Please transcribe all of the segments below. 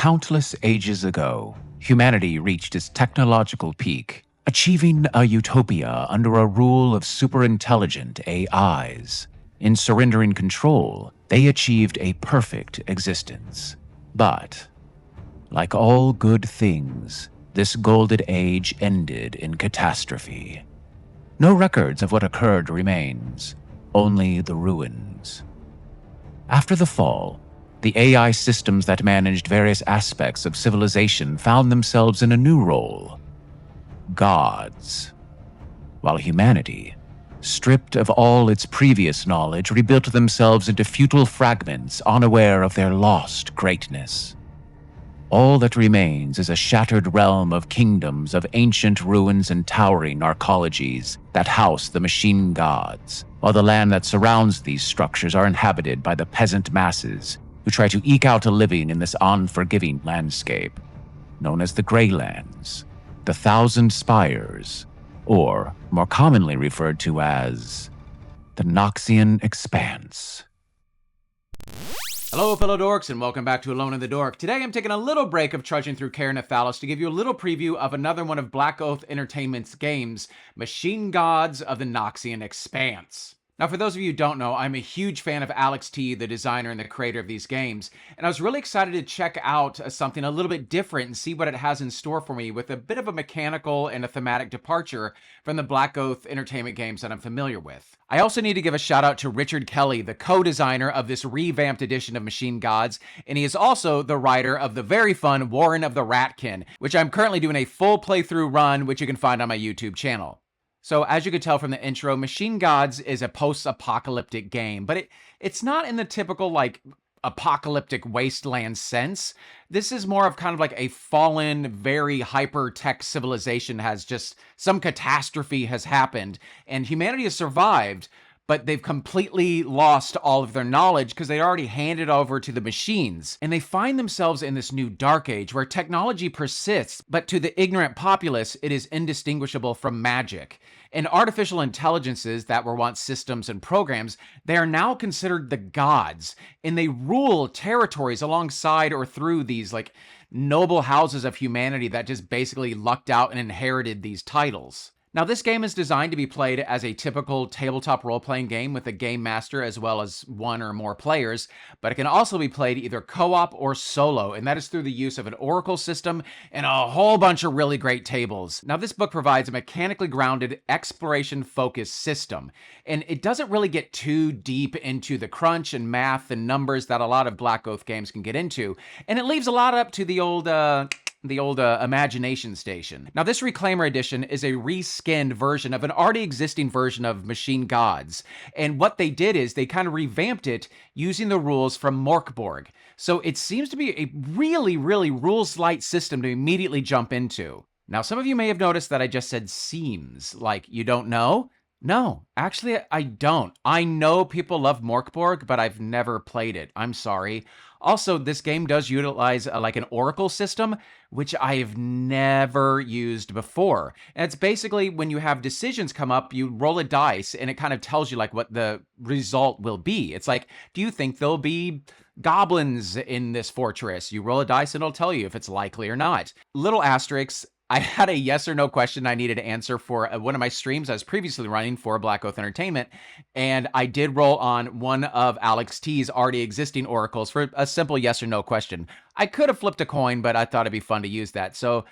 Countless ages ago, humanity reached its technological peak, achieving a utopia under a rule of superintelligent AIs. In surrendering control, they achieved a perfect existence. But, like all good things, this golden age ended in catastrophe. No records of what occurred remains, only the ruins. After the fall, the AI systems that managed various aspects of civilization found themselves in a new role: gods. While humanity, stripped of all its previous knowledge, rebuilt themselves into futile fragments, unaware of their lost greatness. All that remains is a shattered realm of kingdoms of ancient ruins and towering arcologies that house the machine gods, while the land that surrounds these structures are inhabited by the peasant masses who try to eke out a living in this unforgiving landscape, known as the Greylands, the Thousand Spires, or more commonly referred to as the Noxian Expanse. Hello fellow dorks, and welcome back to Alone in the Dork. Today I'm taking a little break of trudging through Cair Nephalis to give you a little preview of another one of Blackoath Entertainment's games, Machine Gods of the Noxian Expanse. Now, for those of you who don't know, I'm a huge fan of Alex T, the designer and the creator of these games, and I was really excited to check out something a little bit different and see what it has in store for me with a bit of a mechanical and a thematic departure from the Blackoath Entertainment games that I'm familiar with. I also need to give a shout out to Richard Kelly, the co-designer of this revamped edition of Machine Gods, and he is also the writer of the very fun Warren of the Ratkin, which I'm currently doing a full playthrough run, which you can find on my YouTube channel. So as you could tell from the intro, Machine Gods is a post-apocalyptic game, but it's not in the typical like apocalyptic wasteland sense. This is more of kind of like a fallen, very hyper-tech civilization has just some catastrophe has happened and humanity has survived, but they've completely lost all of their knowledge because they already handed over to the machines. And they find themselves in this new dark age where technology persists, but to the ignorant populace, it is indistinguishable from magic. And artificial intelligences that were once systems and programs, they are now considered the gods, and they rule territories alongside or through these like noble houses of humanity that just basically lucked out and inherited these titles. Now, this game is designed to be played as a typical tabletop role-playing game with a game master as well as one or more players, but it can also be played either co-op or solo, and that is through the use of an oracle system and a whole bunch of really great tables. Now, this book provides a mechanically grounded, exploration-focused system, and it doesn't really get too deep into the crunch and math and numbers that a lot of Blackoath games can get into, and it leaves a lot up to the old imagination station. Now, this Reclaimer edition is a reskinned version of an already existing version of Machine Gods. And what they did is they kind of revamped it using the rules from Mörk Borg. So it seems to be a really, really rules-light system to immediately jump into. Now, some of you may have noticed that I just said seems, like you don't know? No, actually, I don't. I know people love Mörk Borg, but I've never played it. I'm sorry. Also, this game does utilize like an oracle system, which I've never used before. And it's basically when you have decisions come up, you roll a dice and it kind of tells you like what the result will be. It's like, do you think there'll be goblins in this fortress? You roll a dice and it'll tell you if it's likely or not. Little asterisks. I had a yes or no question I needed to answer for one of my streams I was previously running for Blackoath Entertainment, and I did roll on one of Alex T's already existing oracles for a simple yes or no question. I could have flipped a coin, but I thought it'd be fun to use that, so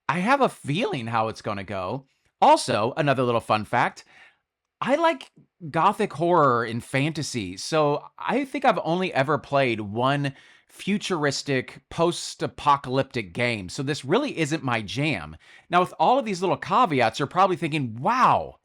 I have a feeling how it's going to go. Also, another little fun fact, I like gothic horror and fantasy, so I think I've only ever played one futuristic post-apocalyptic game, so this really isn't my jam. Now, with all of these little caveats, you're probably thinking, wow,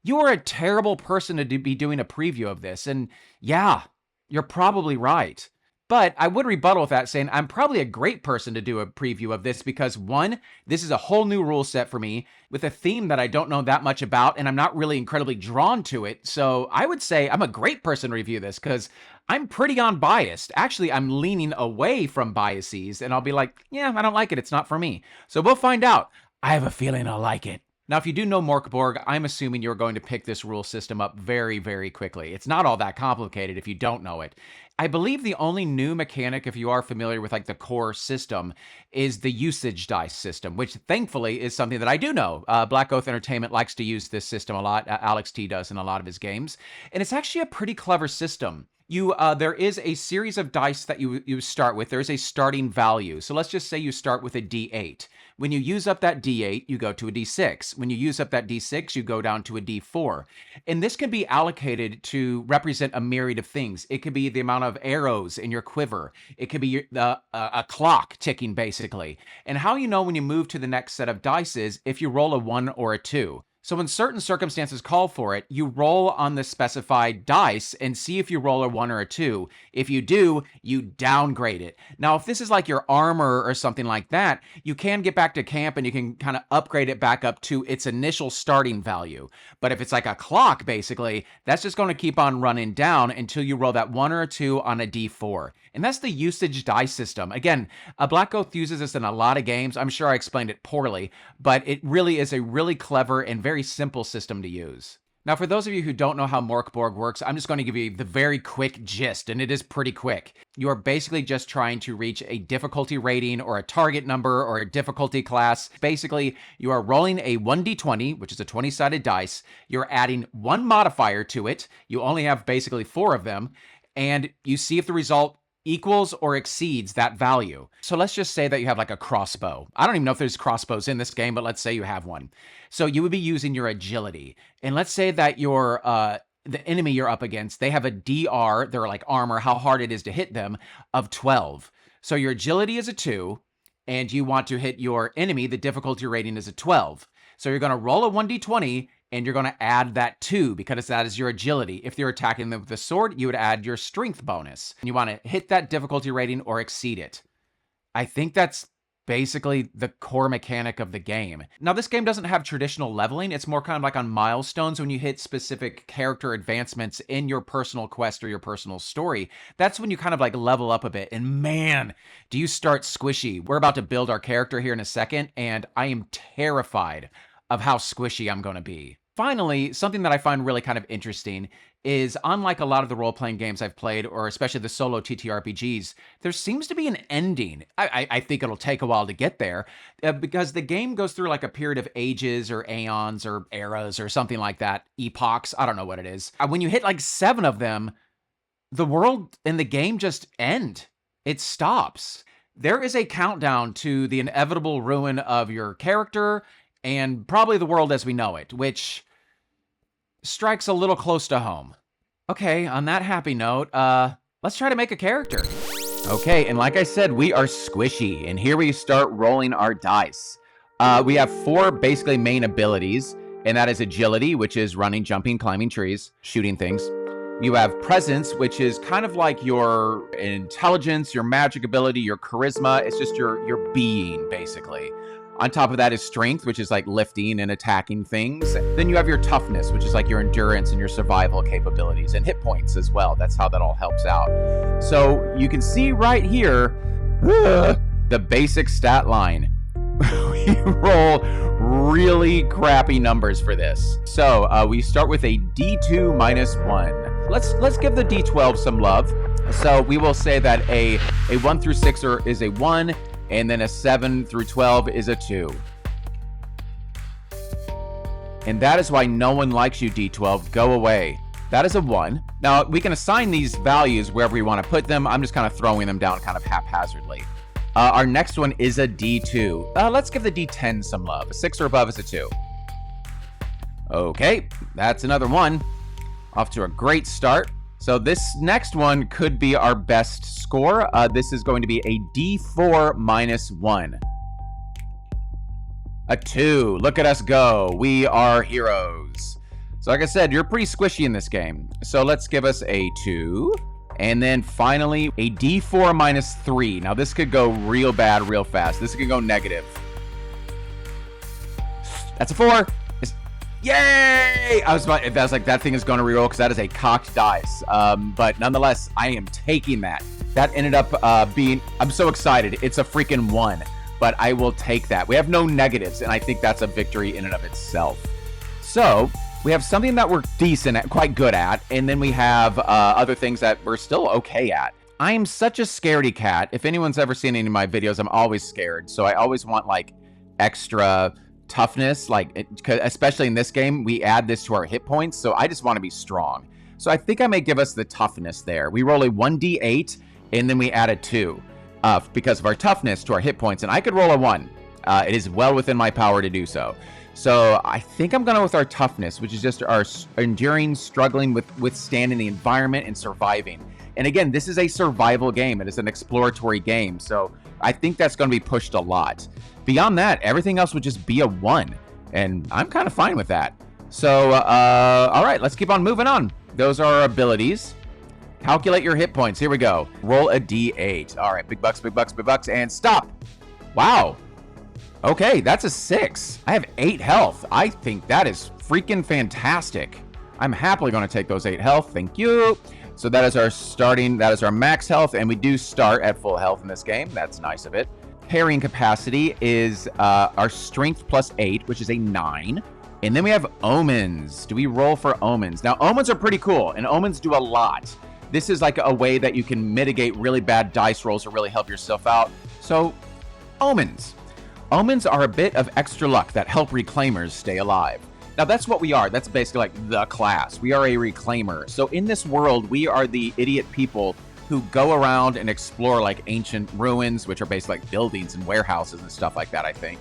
you are a terrible person to be doing a preview of this, and yeah, you're probably right. But I would rebuttal with that saying I'm probably a great person to do a preview of this because one, this is a whole new rule set for me with a theme that I don't know that much about and I'm not really incredibly drawn to it. So I would say I'm a great person to review this because I'm pretty unbiased. Actually, I'm leaning away from biases and I'll be like, yeah, I don't like it. It's not for me. So we'll find out. I have a feeling I'll like it. Now, if you do know Mörk Borg, I'm assuming you're going to pick this rule system up very, very quickly. It's not all that complicated if you don't know it. I believe the only new mechanic, if you are familiar with like the core system, is the usage dice system, which thankfully is something that I do know. Blackoath Entertainment likes to use this system a lot. Alex T does in a lot of his games. And it's actually a pretty clever system. There is a series of dice that you start with. There's a starting value. So let's just say you start with a D8. When you use up that D8, you go to a D6. When you use up that D6, you go down to a D4. And this can be allocated to represent a myriad of things. It could be the amount of arrows in your quiver. It could be a clock ticking, basically. And how you know when you move to the next set of dice is if you roll a 1 or a 2. So when certain circumstances call for it, you roll on the specified dice and see if you roll a 1 or a 2. If you do, you downgrade it. Now, if this is like your armor or something like that, you can get back to camp and you can kind of upgrade it back up to its initial starting value. But if it's like a clock, basically, that's just going to keep on running down until you roll that 1 or a 2 on a D4. And that's the usage dice system. Again, Blackoath uses this in a lot of games. I'm sure I explained it poorly, but it really is a really clever and very simple system to use. Now, for those of you who don't know how Mörk Borg works, I'm just going to give you the very quick gist, and it is pretty quick. You are basically just trying to reach a difficulty rating or a target number or a difficulty class. Basically, you are rolling a 1d20, which is a 20-sided dice. You're adding one modifier to it. You only have basically 4 of them, and you see if the result equals or exceeds that value. So let's just say that you have like a crossbow. I don't even know if there's crossbows in this game, but let's say you have one. So you would be using your agility. And let's say that your the enemy you're up against, they have a DR, they're like armor, how hard it is to hit them, of 12. So your agility is a 2, and you want to hit your enemy, the difficulty rating is a 12. So you're going to roll a 1d20, and you're going to add that 2 because that is your agility. If you're attacking them with a sword, you would add your strength bonus. And you want to hit that difficulty rating or exceed it. I think that's basically the core mechanic of the game. Now, this game doesn't have traditional leveling. It's more kind of like on milestones when you hit specific character advancements in your personal quest or your personal story. That's when you kind of like level up a bit. And man, do you start squishy. We're about to build our character here in a second, and I am terrified of how squishy I'm going to be. Finally, something that I find really kind of interesting is, unlike a lot of the role-playing games I've played, or especially the solo ttrpgs, there seems to be an ending. I think it'll take a while to get there, because the game goes through like a period of ages or aeons or eras or something like that, epochs, I don't know what it is. When you hit like 7 of them, the world and the game just end. It stops. There is a countdown to the inevitable ruin of your character and probably the world as we know it, which strikes a little close to home. Okay, on that happy note, let's try to make a character. Okay, and like I said, we are squishy, and here we start rolling our dice. We have 4 basically main abilities, and that is agility, which is running, jumping, climbing trees, shooting things. You have presence, which is kind of like your intelligence, your magic ability, your charisma. It's just your being, basically. On top of that is strength, which is like lifting and attacking things. Then you have your toughness, which is like your endurance and your survival capabilities, and hit points as well. That's how that all helps out. So you can see right here, the basic stat line. We roll really crappy numbers for this. So we start with a D2 minus 1. Let's give the D12 some love. So we will say that a 1 through 6 is a 1, and then a 7 through 12 is a 2. And that is why no one likes you, D12. Go away. That is a 1. Now, we can assign these values wherever we want to put them. I'm just kind of throwing them down kind of haphazardly. Our next one is a D2. Let's give the D10 some love. A 6 or above is a 2. Okay, that's another 1. Off to a great start. So this next one could be our best score. This is going to be a D4 minus 1. A 2. Look at us go. We are heroes. So like I said, you're pretty squishy in this game. So let's give us a 2. And then finally, a D4 minus 3. Now this could go real bad real fast. This could go negative. That's a 4. Yay! I was like, that thing is going to reroll because that is a cocked dice. But nonetheless, I am taking that. That ended up being, I'm so excited. It's a freaking 1, but I will take that. We have no negatives, and I think that's a victory in and of itself. So We have something that we're decent at, quite good at, and then we have other things that we're still okay at. I am such a scaredy cat. If anyone's ever seen any of my videos, I'm always scared. So I always want like extra toughness, like especially in this game, we add this to our hit points. So I just want to be strong. So I think I may give us the toughness there. We roll a 1d8 and then we add a 2 because of our toughness to our hit points. And I could roll a 1. It is well within my power to do so. So I think I'm going to go with our toughness, which is just our enduring, struggling with withstanding the environment and surviving. And again, this is a survival game. It is an exploratory game. So I think that's going to be pushed a lot. Beyond that, everything else would just be a 1. And I'm kind of fine with that. So, all right, let's keep on moving on. Those are our abilities. Calculate your hit points. Here we go. Roll a d8. All right, big bucks, big bucks, big bucks, and stop. Wow. Okay, that's a 6. I have 8 health. I think that is freaking fantastic. I'm happily going to take those 8 health. Thank you. So that is our max health, and we do start at full health in this game. That's nice of it. Parrying capacity is our strength plus 8, which is a 9. And then we have omens. Do we roll for omens? Now, omens are pretty cool, and omens do a lot. This is like a way that you can mitigate really bad dice rolls or really help yourself out. So, omens. Omens are a bit of extra luck that help reclaimers stay alive. Now that's what we are. That's basically like the class. We are a reclaimer. So in this world, we are the idiot people who go around and explore like ancient ruins, which are basically like buildings and warehouses and stuff like that, I think.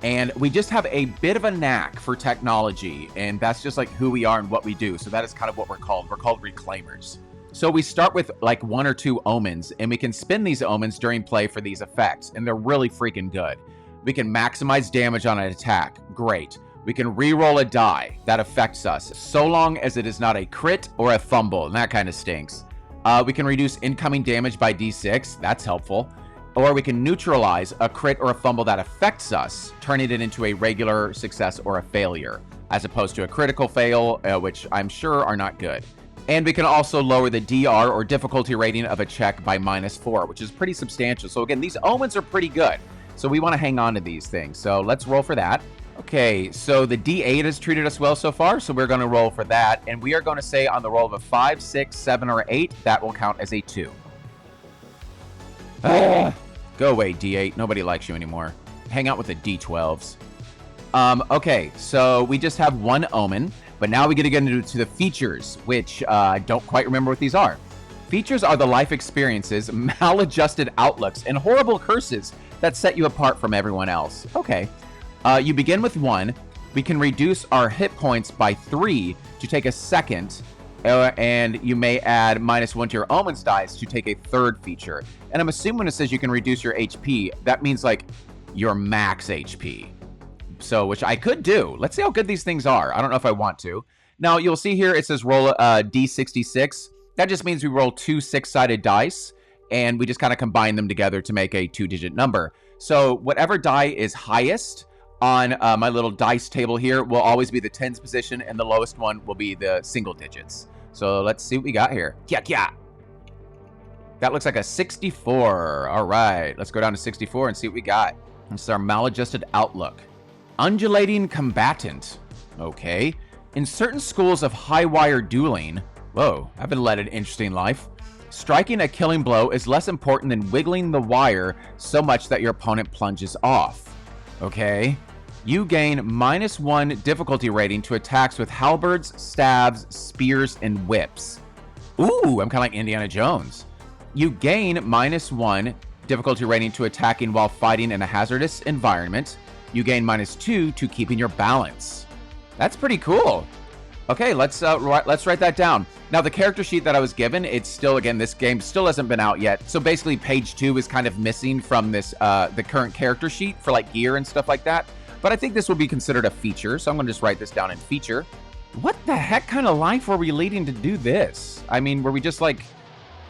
And we just have a bit of a knack for technology, and that's just like who we are and what we do. So that is kind of what we're called. We're called reclaimers. So we start with like 1 or 2 omens, and we can spin these omens during play for these effects, and they're really freaking good. We can maximize damage on an attack. Great. We can re-roll a die. That affects us, so long as it is not a crit or a fumble, and that kind of stinks. We can reduce incoming damage by d6. That's helpful. Or we can neutralize a crit or a fumble that affects us, turning it into a regular success or a failure, as opposed to a critical fail, which I'm sure are not good. And we can also lower the DR or difficulty rating of a check by -4, which is pretty substantial. So again, these omens are pretty good. So we want to hang on to these things. So let's roll for that. Okay, so the D8 has treated us well so far, so we're going to roll for that. And we are going to say on the roll of a 5, 6, 7, or 8, that will count as a 2. Go away, D8. Nobody likes you anymore. Hang out with the D12s. Okay, so we just have 1 omen, but now we get to get into the features, which I don't quite remember what these are. Features are the life experiences, maladjusted outlooks, and horrible curses that set you apart from everyone else. Okay. You begin with 1. We can reduce our hit points by 3 to take a second, and you may add -1 to your omens dice to take a 3rd feature. And I'm assuming when it says you can reduce your HP, that means like your max HP. So, which I could do. Let's see how good these things are. I don't know if I want to. Now, you'll see here it says roll a D66. That just means we roll 2 6-sided dice, and we just kind of combine them together to make a 2-digit number. So whatever die is highest on my little dice table here will always be the tens position, and the lowest one will be the single digits. So let's see what we got here. Yeah. That looks like a 64. All right, let's go down to 64 and see what we got. This is our maladjusted outlook. Undulating combatant. Okay. In certain schools of high wire dueling, whoa, I've been led an interesting life. Striking a killing blow is less important than wiggling the wire so much that your opponent plunges off. Okay. You gain -1 difficulty rating to attacks with halberds, stabs, spears, and whips. Ooh, I'm kind of like Indiana Jones. You gain -1 difficulty rating to attacking while fighting in a hazardous environment. You gain -2 to keeping your balance. That's pretty cool. Okay, let's write that down. Now, the character sheet that I was given, it's still, again, this game still hasn't been out yet. So basically, page 2 is kind of missing from this the current character sheet for like gear and stuff like that. But I think this will be considered a feature, so I'm going to just write this down in feature. What the heck kind of life were we leading to do this? I mean, were we just kind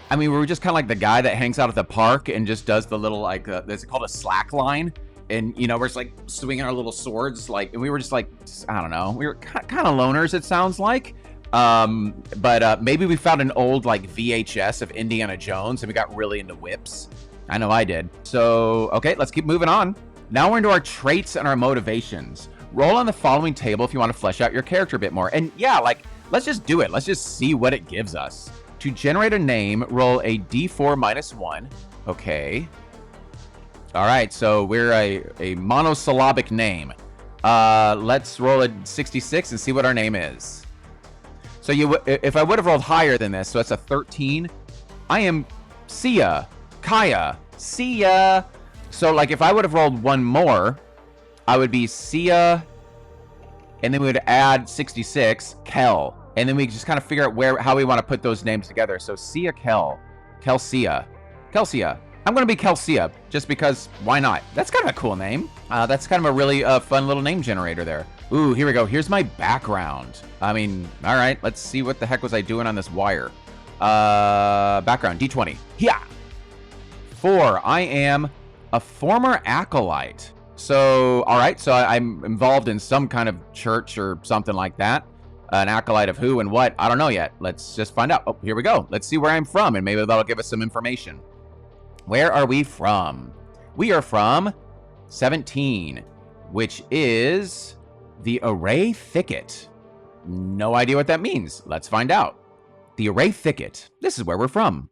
of like the guy that hangs out at the park and just does the little, like, is it called a slack line? And, you know, we're just like swinging our little swords, like, and we were just like, I don't know, we were kind of loners, it sounds like. But maybe we found an old like VHS of Indiana Jones and we got really into whips. I know I did. So, okay, let's keep moving on. Now we're into our traits and our motivations. Roll on the following table if you want to flesh out your character a bit more. And yeah, like, let's just do it. Let's just see what it gives us. To generate a name, roll a d4 minus 1. Okay. All right, so we're a monosyllabic name. Let's roll a 66 and see what our name is. So if I would have rolled higher than this, so that's a 13. I am Sia, Kaya, Sia. So like if I would have rolled one more, I would be Sia, and then we would add 66, Kel. And then we just kind of figure out how we want to put those names together. So Sia, Kel, Kelsia. I'm going to be Kelsia, just because, why not? That's kind of a cool name. That's kind of a really fun little name generator there. Ooh, here we go. Here's my background. I mean, all right, let's see what the heck was I doing on this wire. Background, D20. Yeah. 4, I am a former acolyte. So, all right, so I'm involved in some kind of church or something like that. An acolyte of who and what, I don't know yet. Let's just find out. Oh, here we go. Let's see where I'm from, and maybe that'll give us some information. Where are we from? We are from 17, which is the Array Thicket. No idea what that means. Let's find out. The Array Thicket. This is where we're from.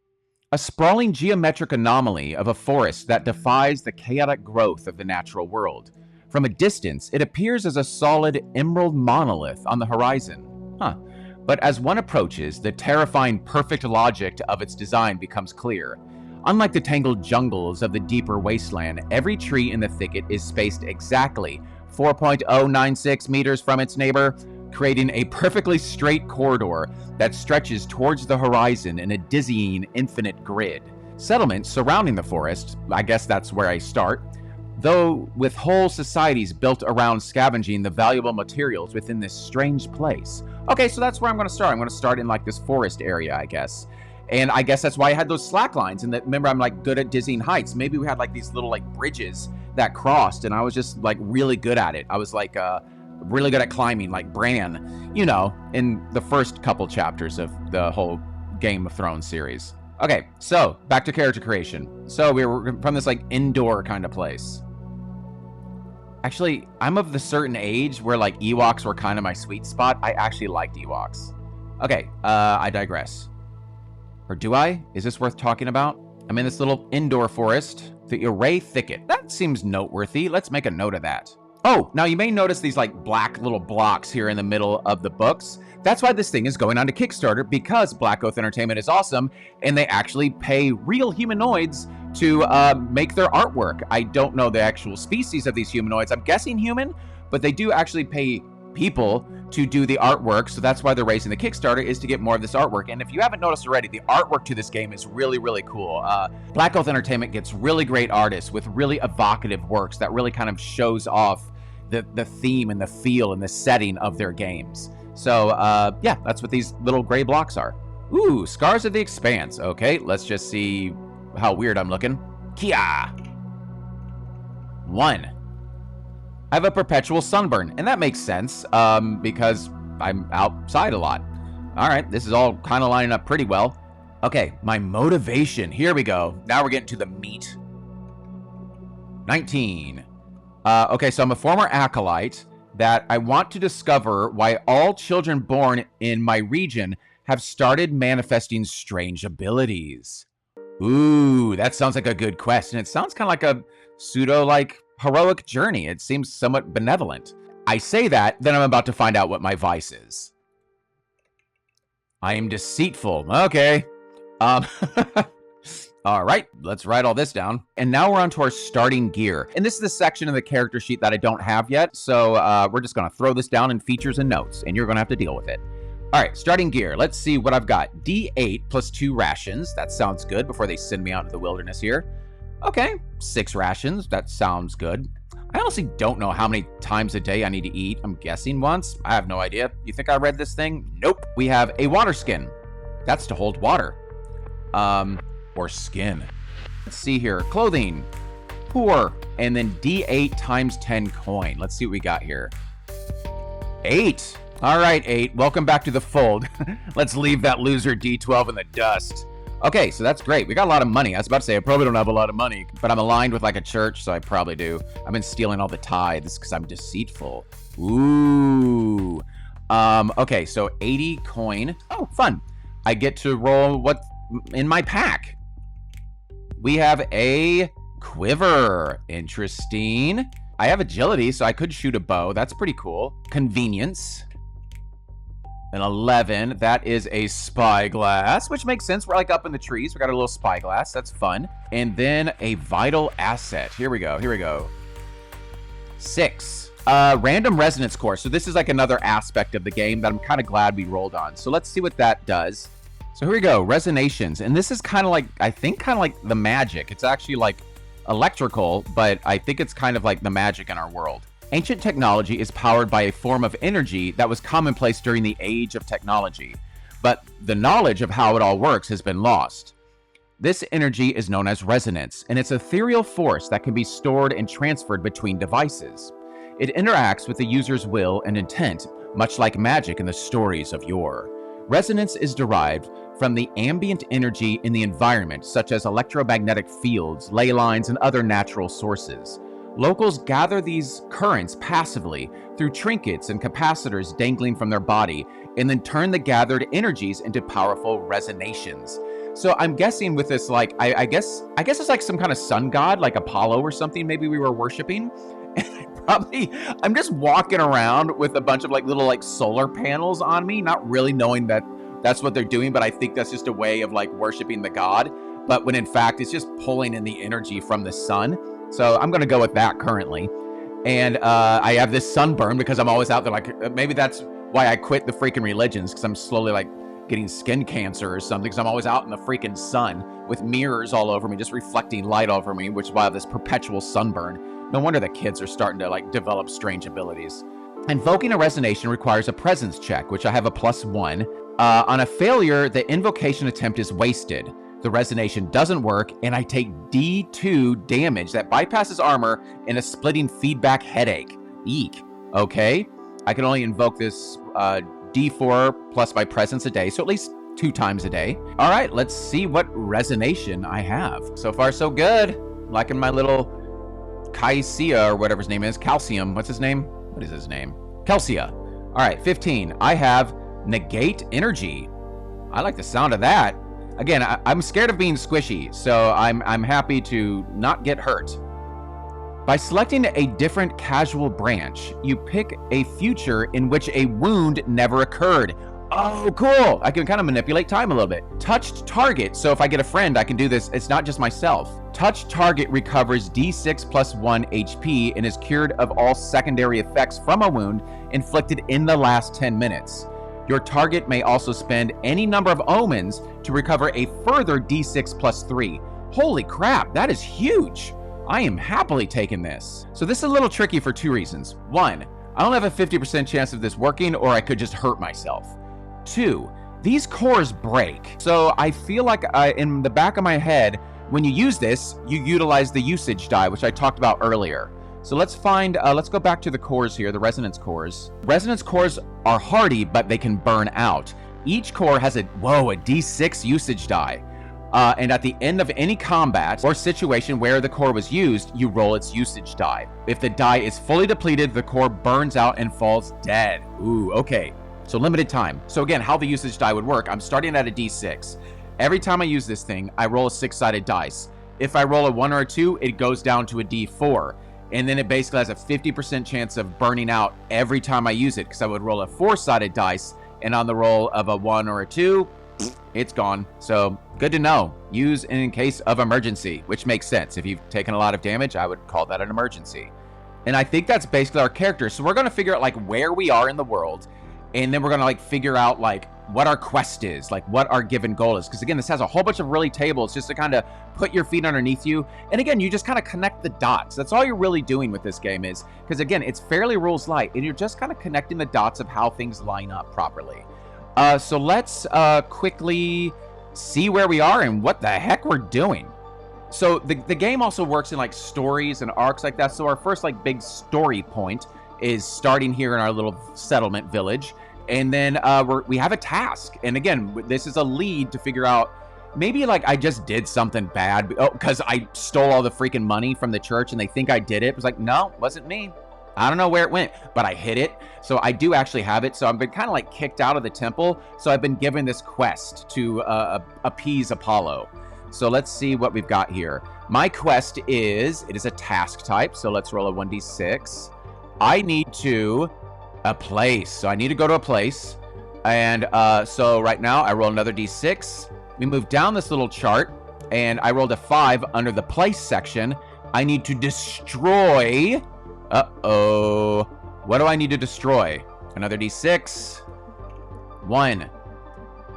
A sprawling geometric anomaly of a forest that defies the chaotic growth of the natural world. From a distance, it appears as a solid emerald monolith on the horizon. But as one approaches, the terrifying perfect logic of its design becomes clear. Unlike the tangled jungles of the deeper wasteland, every tree in the thicket is spaced exactly 4.096 meters from its neighbor, creating a perfectly straight corridor that stretches towards the horizon in a dizzying infinite grid. Settlements surrounding the forest, I guess that's where I start, though with whole societies built around scavenging the valuable materials within this strange place. Okay, so that's where I'm going to start. I'm going to start in like this forest area, I guess. And I guess that's why I had those slack lines. And that, remember, I'm like good at dizzying heights. Maybe we had like these little like bridges that crossed, and I was just like really good at it. I was like really good at climbing, like Bran, you know, in the first couple chapters of the whole Game of Thrones series. Okay, so back to character creation. So we were from this like indoor kind of place. Actually, I'm of the certain age where like Ewoks were kind of my sweet spot. I actually liked Ewoks. Okay, I digress. Or do I? Is this worth talking about? I'm in this little indoor forest, the Array Thicket. That seems noteworthy. Let's make a note of that. Oh, now you may notice these like black little blocks here in the middle of the books. That's why this thing is going on to Kickstarter, because Blackoath Entertainment is awesome, and they actually pay real humanoids to make their artwork. I don't know the actual species of these humanoids. I'm guessing human, but they do actually pay people to do the artwork, so that's why they're raising the Kickstarter, is to get more of this artwork. And if you haven't noticed already, the artwork to this game is really, really cool. Blackoath Entertainment gets really great artists with really evocative works that really kind of shows off the theme and the feel and the setting of their games. So yeah, that's what these little gray blocks are. Ooh, Scars of the Expanse. Okay, let's just see how weird I'm looking. Kia! 1. I have a perpetual sunburn, and that makes sense because I'm outside a lot. All right, this is all kind of lining up pretty well. Okay, my motivation. Here we go. Now we're getting to the meat. 19. Okay, so I'm a former acolyte that I want to discover why all children born in my region have started manifesting strange abilities. Ooh, that sounds like a good quest, and it sounds kind of like a pseudo, heroic journey. It seems somewhat benevolent. I say that, then I'm about to find out what my vice is. I am deceitful. Okay. All right, let's write all this down. And now we're on to our starting gear. And this is the section of the character sheet that I don't have yet, so we're just gonna throw this down in features and notes, and you're gonna have to deal with it. All right, starting gear. Let's see what I've got. D8 plus 2 rations. That sounds good before they send me out into the wilderness here. Okay, 6 rations. That sounds good. I honestly don't know how many times a day I need to eat. I'm guessing once. I have no idea. You think I read this thing? Nope. We have a water skin. That's to hold water. Or skin. Let's see here. Clothing. Poor. And then D8 times 10 coin. Let's see what we got here. 8. All right, 8. Welcome back to the fold. Let's leave that loser D12 in the dust. Okay, so that's great. We got a lot of money. I was about to say I probably don't have a lot of money, but I'm aligned with like a church, so I probably do. I've been stealing all the tithes because I'm deceitful. Ooh. Okay, so 80 coin. Oh, fun. I get to roll what's in my pack. We have a quiver. Interesting. I have agility, so I could shoot a bow. That's pretty cool. Convenience. An 11, that is a spyglass, which makes sense. We're like up in the trees. We got a little spyglass. That's fun. And then a vital asset. Here we go. 6. Random resonance core. So this is like another aspect of the game that I'm kind of glad we rolled on. So let's see what that does. So here we go, resonations. And this is kind of like, I think kind of like the magic. It's actually like electrical, but I think it's kind of like the magic in our world. Ancient technology is powered by a form of energy that was commonplace during the age of technology, but the knowledge of how it all works has been lost. This energy is known as resonance, and it's an ethereal force that can be stored and transferred between devices. It interacts with the user's will and intent, much like magic in the stories of yore. Resonance is derived from the ambient energy in the environment, such as electromagnetic fields, ley lines, and other natural sources. Locals gather these currents passively through trinkets and capacitors dangling from their body, and then turn the gathered energies into powerful resonations. So I'm guessing with this, like, I guess it's like some kind of sun god, like Apollo or something, maybe we were worshiping. And I'm just walking around with a bunch of like little like solar panels on me, not really knowing that that's what they're doing, but I think that's just a way of like worshiping the god. But when in fact, it's just pulling in the energy from the sun. So I'm going to go with that currently. And I have this sunburn because I'm always out there. Like, maybe that's why I quit the freaking religions, because I'm slowly like getting skin cancer or something, because I'm always out in the freaking sun with mirrors all over me, just reflecting light over me, which is why I have this perpetual sunburn. No wonder the kids are starting to like develop strange abilities. Invoking a resonation requires a presence check, which I have a +1. On a failure, the invocation attempt is wasted. The resonation doesn't work, and I take D2 damage that bypasses armor and a splitting feedback headache. Eek. Okay. I can only invoke this D4 plus my presence a day, so at least 2 times a day. All right, let's see what resonation I have. So far, so good. Liking my little Caesia or whatever his name is. Calcium. What's his name? What is his name? Kelsia. All right, 15. I have negate energy. I like the sound of that. Again, I'm scared of being squishy, so I'm happy to not get hurt. By selecting a different casual branch, you pick a future in which a wound never occurred. Oh, cool. I can kind of manipulate time a little bit. Touched target. So if I get a friend, I can do this. It's not just myself. Touched target recovers D6 +1 HP and is cured of all secondary effects from a wound inflicted in the last 10 minutes. Your target may also spend any number of omens to recover a further D6 +3. Holy crap, that is huge. I am happily taking this. So this is a little tricky for 2 reasons. 1, I only have a 50% chance of this working, or I could just hurt myself. 2, these cores break. So I feel like in the back of my head, when you use this, you utilize the usage die, which I talked about earlier. So let's go back to the cores here, the resonance cores. Resonance cores are hardy, but they can burn out. Each core has a D6 usage die. And at the end of any combat or situation where the core was used, you roll its usage die. If the die is fully depleted, the core burns out and falls dead. Ooh, okay. So limited time. So again, how the usage die would work, I'm starting at a D6. Every time I use this thing, I roll a 6-sided dice. If I roll a 1 or a 2, it goes down to a D4. And then it basically has a 50% chance of burning out every time I use it, because I would roll a 4-sided dice, and on the roll of a 1 or a 2, it's gone. So good to know. Use in case of emergency, which makes sense. If you've taken a lot of damage, I would call that an emergency. And I think that's basically our character. So we're going to figure out like where we are in the world, and then we're going to like figure out like what our quest is, like what our given goal is. Because again, this has a whole bunch of really tables just to kind of put your feet underneath you. And again, you just kind of connect the dots. That's all you're really doing with this game is, because again, it's fairly rules light, and you're just kind of connecting the dots of how things line up properly. So let's quickly see where we are and what the heck we're doing. So the game also works in like stories and arcs like that. So our first like big story point is starting here in our little settlement village. And then we have a task. And again, this is a lead to figure out maybe like I just did something bad. Oh, because I stole all the freaking money from the church and they think I did it. It was like, no, it wasn't me. I don't know where it went, but I hid it. So I do actually have it. So I've been kind of like kicked out of the temple. So I've been given this quest to appease Apollo. So let's see what we've got here. My quest is, it is a task type. So let's roll a 1d6. I need to, a place. So I need to go to a place. And so right now I roll another d6. We move down this little chart and I rolled a 5 under the place section. I need to destroy. Uh-oh. What do I need to destroy? Another d6. 1.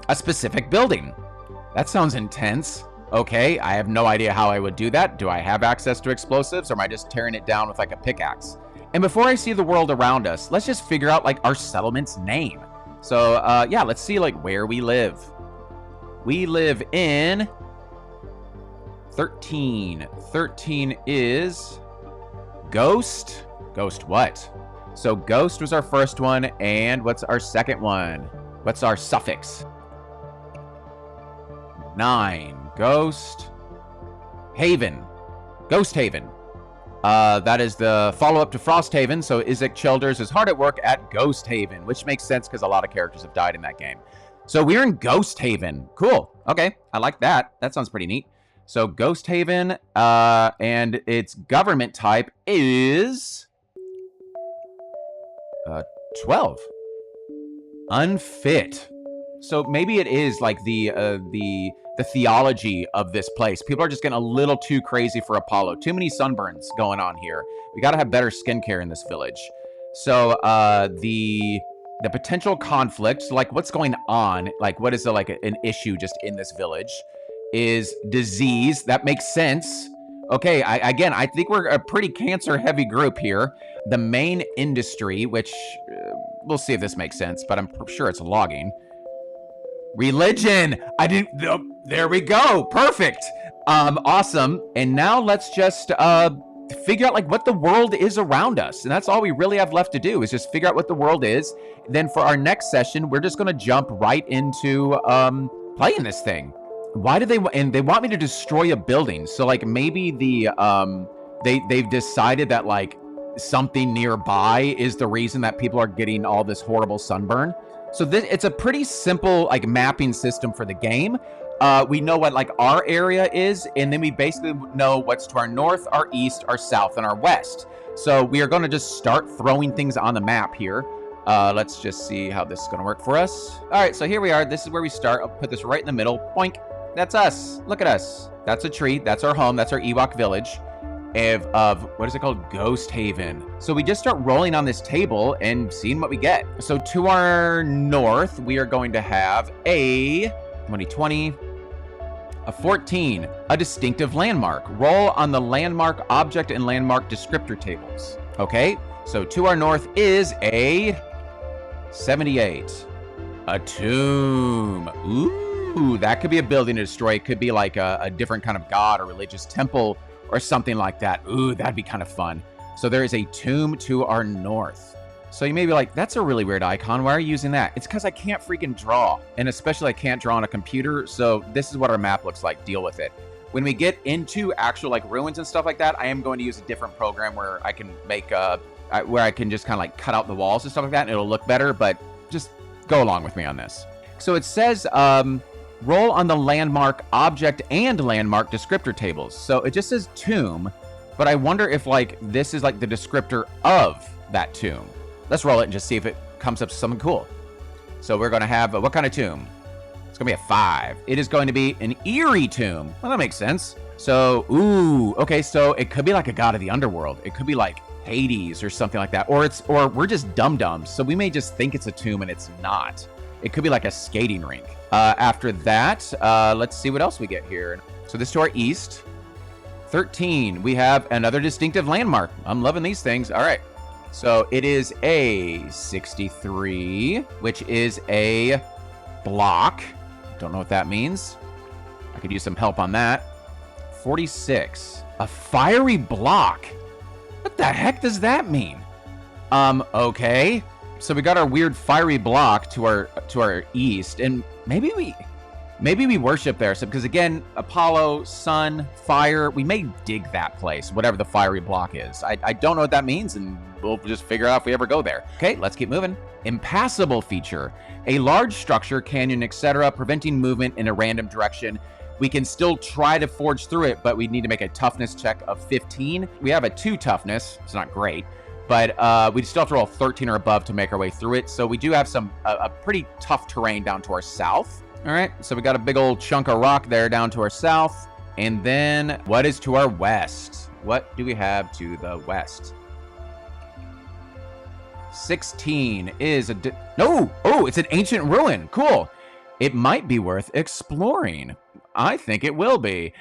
A specific building. That sounds intense. Okay, I have no idea how I would do that. Do I have access to explosives or am I just tearing it down with like a pickaxe? And before I see the world around us, let's just figure out like our settlement's name. So yeah, let's see like where we live. We live in 13. 13 is Ghost. Ghost what? So Ghost was our first one, and what's our second one? What's our suffix? 9. Ghost Haven. Ghost Haven. That is the follow-up to Frosthaven, so Isaac Childers is hard at work at Ghost Haven, which makes sense because a lot of characters have died in that game. So we're in Ghost Haven. Cool. Okay, I like that. That sounds pretty neat. So Ghost Haven, and its government type is 12. Unfit. So maybe it is like the theology of this place. People are just getting a little too crazy for Apollo. Too many sunburns going on here. We got to have better skincare in this village. So the potential conflict, like what's going on, like what is like an issue just in this village, is disease. That makes sense. Okay, again, I think we're a pretty cancer-heavy group here. The main industry, which we'll see if this makes sense, but I'm sure it's logging. Religion. I didn't. There we go. Perfect. Awesome. And now let's just figure out like what the world is around us, and that's all we really have left to do is just figure out what the world is. Then for our next session, we're just gonna jump right into playing this thing. Why do they? And they want me to destroy a building. So like maybe they've decided that like something nearby is the reason that people are getting all this horrible sunburn. So it's a pretty simple like mapping system for the game. We know what like our area is, and then we basically know what's to our north, our east, our south, and our west. So we are going to just start throwing things on the map here. Let's just see how this is going to work for us. All right, so here we are. This is where we start. I'll put this right in the middle. Boink. That's us. Look at us. That's a tree. That's our home. That's our Ewok village of what is it called? Ghost Haven. So we just start rolling on this table and seeing what we get. So to our north, we are going to have a 2020, a 14, a distinctive landmark. Roll on the landmark object and landmark descriptor tables. Okay, so to our north is a 78, a tomb. Ooh, that could be a building to destroy. It could be like a different kind of god or religious temple or something like that. Ooh, that'd be kind of fun. So there is a tomb to our north. So you may be like, that's a really weird icon. Why are you using that? It's because I can't freaking draw. And especially I can't draw on a computer. So this is what our map looks like. Deal with it. When we get into actual like ruins and stuff like that, I am going to use a different program where I can make where I can just kind of like cut out the walls and stuff like that, and it'll look better. But just go along with me on this. So it says roll on the landmark object and landmark descriptor tables. So it just says tomb, but I wonder if like this is like the descriptor of that tomb. Let's roll it and just see if it comes up to something cool. So we're going to have what kind of tomb? It's going to be a 5. It is going to be an eerie tomb. Well, that makes sense. So, ooh, okay. So it could be like a god of the underworld. It could be like Hades or something like that. Or we're just dum-dums. So we may just think it's a tomb and it's not. It could be like a skating rink. After that, let's see what else we get here. So this to our east. 13, we have another distinctive landmark. I'm loving these things. All right. So it is a 63, which is a block. Don't know what that means. I could use some help on that. 46, a fiery block. What the heck does that mean? Okay. So we got our weird fiery block to our east, and maybe Maybe we worship there, so because again, Apollo, sun, fire, we may dig that place, whatever the fiery block is. I don't know what that means, and we'll just figure out if we ever go there. Okay, let's keep moving. Impassable feature. A large structure, canyon, etc., preventing movement in a random direction. We can still try to forge through it, but we need to make a toughness check of 15. We have a 2 toughness. It's not great, but we still have to roll 13 or above to make our way through it. So we do have a pretty tough terrain down to our south. All right, so we got a big old chunk of rock there down to our south. And then what is to our west? What do we have to the west? 16 is it's an ancient ruin. Cool. It might be worth exploring. I think it will be.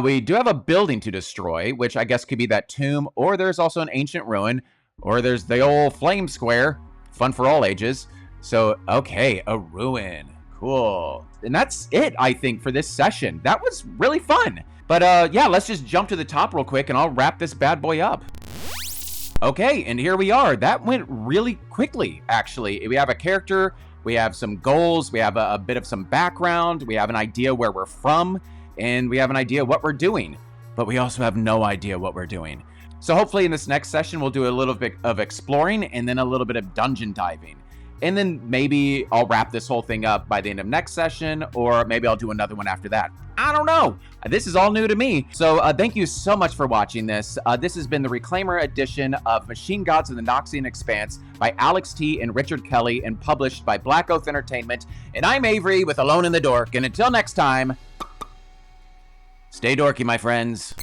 We do have a building to destroy, which I guess could be that tomb, or there's also an ancient ruin, or there's the old flame square. Fun for all ages. So, okay, a ruin. Cool. And that's it, I think, for this session. That was really fun. But yeah, let's just jump to the top real quick and I'll wrap this bad boy up. Okay, and here we are. That went really quickly, actually. We have a character, we have some goals, we have a bit of some background, we have an idea where we're from, and we have an idea what we're doing. But we also have no idea what we're doing. So hopefully in this next session, we'll do a little bit of exploring and then a little bit of dungeon diving. And then maybe I'll wrap this whole thing up by the end of next session, or maybe I'll do another one after that. I don't know. This is all new to me. So thank you so much for watching this. This has been the Reclaimer edition of Machine Gods of the Noxian Expanse by Alex T. and Richard Kelly, and published by Blackoath Entertainment. And I'm Avery with Alone in the Dork. And until next time, stay dorky, my friends.